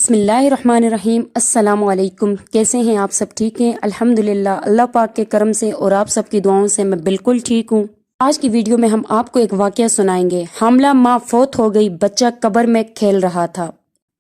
बिस्मिल्लाहिर्रहमानिर्रहीम। अस्सलाम वालेकुम। कैसे हैं आप सब? ठीक हैं? अल्हम्दुलिल्लाह, अल्लाह पाक के करम से और आप सबकी दुआओं से मैं बिल्कुल ठीक हूँ। आज की वीडियो में हम आपको एक वाकया सुनाएंगे। हामला माँ फौत हो गई, बच्चा कब्र में खेल रहा था।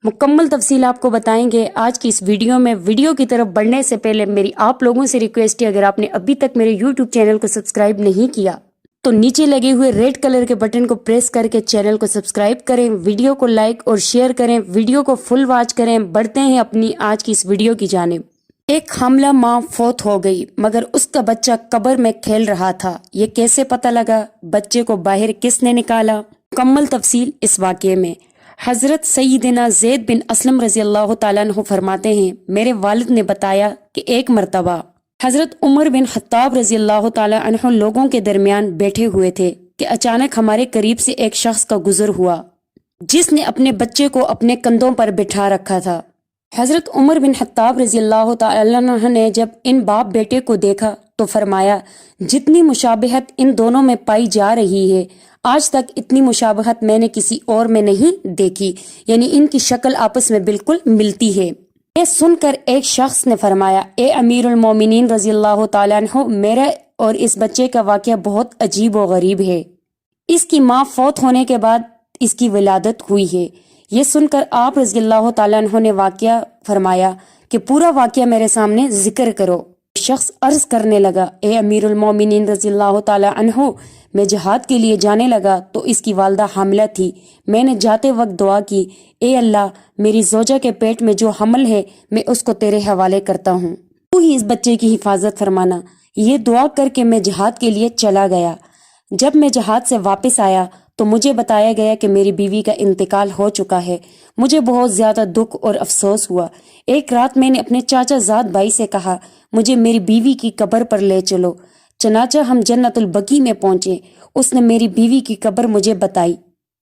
मुकम्मल तफसील आपको बताएंगे आज की इस वीडियो में। वीडियो की तरफ बढ़ने से पहले मेरी आप लोगों से रिक्वेस्ट है, अगर आपने अभी तक मेरे यूट्यूब चैनल को सब्सक्राइब नहीं किया तो नीचे लगे हुए रेड कलर के बटन को प्रेस करके चैनल को सब्सक्राइब करें, वीडियो को लाइक और शेयर करें, वीडियो को फुल वॉच करें। बढ़ते हैं अपनी आज की इस वीडियो की जानिब। एक हामला माँ फौत हो गई मगर उसका बच्चा कब्र में खेल रहा था। ये कैसे पता लगा? बच्चे को बाहर किसने निकाला? मुकम्मल तफसील इस वाक़ये में। हजरत सईदना ज़ैद बिन असलम रज़ी अल्लाह तआला अन्हु फरमाते हैं, मेरे वालिद ने बताया कि एक मरतबा हजरत उमर बिन खत्ताब रज़ी अल्लाह तआला अन्हु लोगों के दरमियान बैठे हुए थे कि अचानक हमारे करीब से एक शख्स का गुजर हुआ जिसने अपने बच्चे को अपने कंधों पर बिठा रखा था। हजरत उमर बिन खत्ताब रज़ी अल्लाह तआला अन्हु ने जब इन बाप बेटे को देखा तो फरमाया, जितनी मुशाबहत इन दोनों में पाई जा रही है, आज तक इतनी मुशाबहत मैंने किसी और में नहीं देखी। यानी इनकी शक्ल आपस में बिल्कुल मिलती है। ये सुनकर एक शख्स ने फरमाया, ए अमीरुल मोमिनीन रज़ी अल्लाह तआला अन्हु, मेरा और इस बच्चे का वाक़या बहुत अजीब और गरीब है। इसकी माँ फौत होने के बाद इसकी विलादत हुई है। ये सुनकर आप रज़ी अल्लाह तआला अन्हु ने वाक़या फरमाया कि पूरा वाक़या मेरे सामने जिक्र करो। शख्स अर्ज करने लगा, ए अमीरुल मोमिनीन रज़ी अल्लाह तआला अन्हु, मैं जिहाद के लिए जाने लगा तो इसकी वालदा हामिला थी। मैंने जाते वक्त दुआ की, ए अल्लाह, मेरी जोजा के पेट में जो हमल है मैं उसको तेरे हवाले करता हूँ, तू ही इस बच्चे की हिफाजत फरमाना। ये दुआ करके मैं जिहाद के लिए चला गया। जब मैं जिहाद से वापस आया तो मुझे बताया गया कि मेरी बीवी का इंतकाल हो चुका है। मुझे बहुत ज्यादा दुख और अफसोस हुआ। एक रात मैंने अपने चाचा ज़ाद भाई से कहा, मुझे मेरी बीवी की कब्र पर ले चलो। चनाचा हम जन्नतुल बकी में पहुंचे। उसने मेरी बीवी की कब्र मुझे बताई।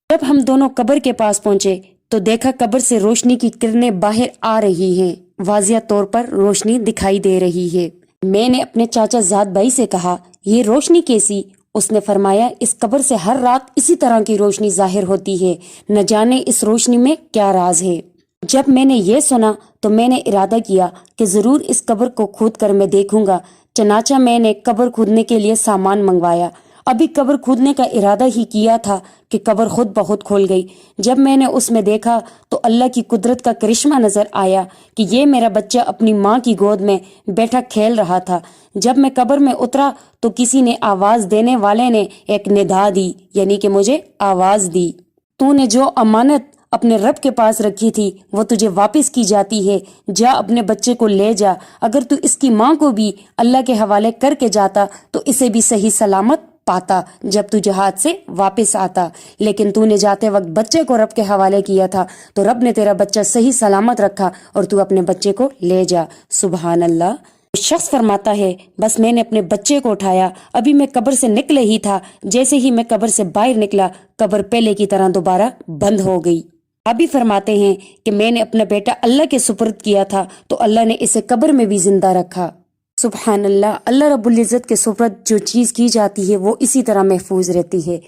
जब हम दोनों कब्र के पास पहुंचे तो देखा कब्र से रोशनी की किरणें बाहर आ रही हैं। वाज़िया तौर पर रोशनी दिखाई दे रही है। मैंने अपने चाचा ज़ाद भाई से कहा, ये रोशनी कैसी? उसने फरमाया, इस कब्र से हर रात इसी तरह की रोशनी जाहिर होती है, न जाने इस रोशनी में क्या राज है। जब मैंने ये सुना तो मैंने इरादा किया कि जरूर इस कब्र को खोद कर मैं देखूंगा। चनाचा मैंने कब्र खोदने के लिए सामान मंगवाया। अभी कब्र खोदने का इरादा ही किया था कि कब्र खुद ब खुद खोल गई। जब मैंने उसमें देखा तो अल्लाह की कुदरत का करिश्मा नजर आया कि ये मेरा बच्चा अपनी माँ की गोद में बैठा खेल रहा था। जब मैं कब्र में उतरा तो किसी ने आवाज देने वाले ने एक निदा दी, यानी कि मुझे आवाज दी, तूने जो अमानत अपने रब के पास रखी थी वो तुझे वापस की जाती है। जा अपने बच्चे को ले जा। अगर तू इसकी माँ को भी अल्लाह के हवाले करके जाता तो इसे भी सही सलामत पाता जब तू जहाज से वापस आता, लेकिन तूने जाते वक्त बच्चे को रब के हवाले किया था तो रब ने तेरा बच्चा सही सलामत रखा और तू अपने बच्चे को ले जा। सुभान अल्लाह। शख्स फरमाता है, बस मैंने अपने बच्चे को उठाया। अभी मैं कब्र से निकले ही था, जैसे ही मैं कब्र से बाहर निकला कब्र पहले की तरह दोबारा बंद हो गई। अभी फरमाते हैं कि मैंने अपना बेटा अल्लाह के सुपुर्द किया था तो अल्लाह ने इसे कब्र में भी जिंदा रखा। सुभान अल्लाह। अल्लाह रब्बुल इज़्ज़त के सुपुर्द जो चीज़ की जाती है वो इसी तरह महफूज रहती है।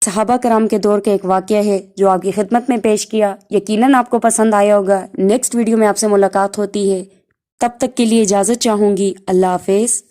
सहाबा कराम के दौर का एक वाक़या है जो आपकी खिदमत में पेश किया। यकीनन आपको पसंद आया होगा। नेक्स्ट वीडियो में आपसे मुलाकात होती है, तब तक के लिए इजाज़त चाहूँगी। अल्लाह हाफिज़।